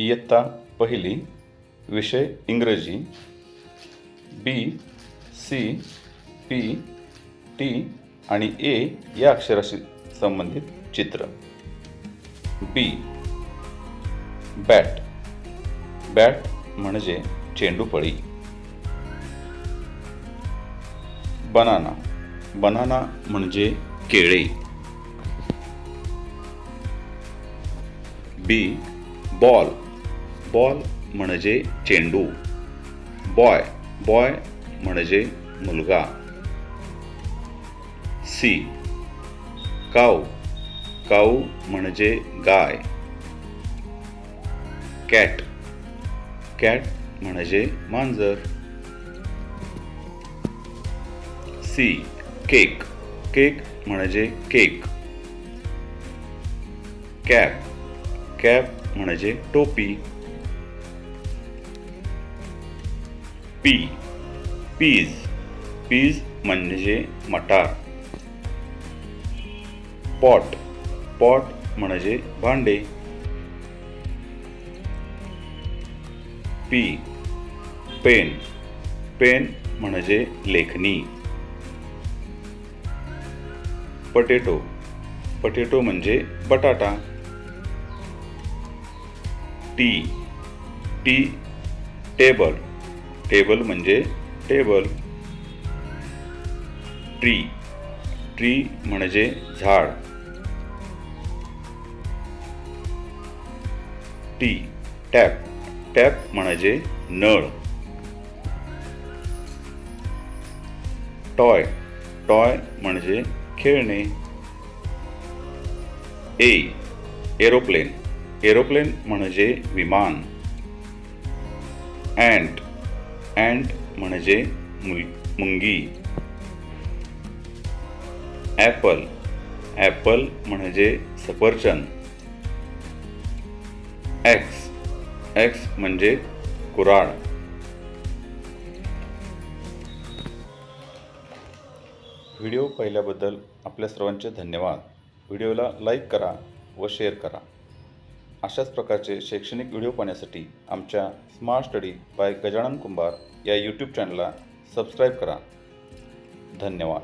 इयत्ता पहिली, विषय इंग्रजी, बी, सी, पी, टी आणि ए या अक्षराशी संबंधित चित्र. बी. बॅट. बॅट म्हणजे चेंडूफळी. बनाना. बनाना म्हणजे केळे. बी. बॉल. बॉल म्हणजे चेंडू. बॉय. बॉय म्हणजे मुलगा. सी. काऊ. काऊ म्हणजे गाय. कॅट. कॅट म्हणजे मांजर. सी. केक. केक म्हणजे केक. कॅप. कॅप म्हणजे टोपी. पी. पीज. पीज म्हणजे मटार. पॉट. पॉट म्हणजे भांडे. पी. पेन. पेन म्हणजे लेखनी. पटेटो. पटेटो म्हणजे बटाटा. टी. टी. टेबल. टेबल म्हणजे टेबल. ट्री. ट्री म्हणजे झाड. टी. टॅप. टॅप म्हणजे नळ. टॉय. टॉय म्हणजे खेळणे. ए. एरोप्लेन. एरोप्लेन म्हणजे विमान. अँट. अँट म्हणजे मुंगी. ॲपल. ॲपल म्हणजे सफरचंद. एक्स. एक्स म्हणजे कुऱ्हाड. व्हिडिओ पाहिल्याबद्दल आपल्या सर्वांचे धन्यवाद. व्हिडिओला लाईक करा व शेअर करा. अशाच प्रकारचे शैक्षणिक व्हिडिओ पाहण्यासाठी आमच्या स्मार्ट स्टडी बाय गजानन कुंभार या यूट्यूब चॅनलला सबस्क्राईब करा. धन्यवाद.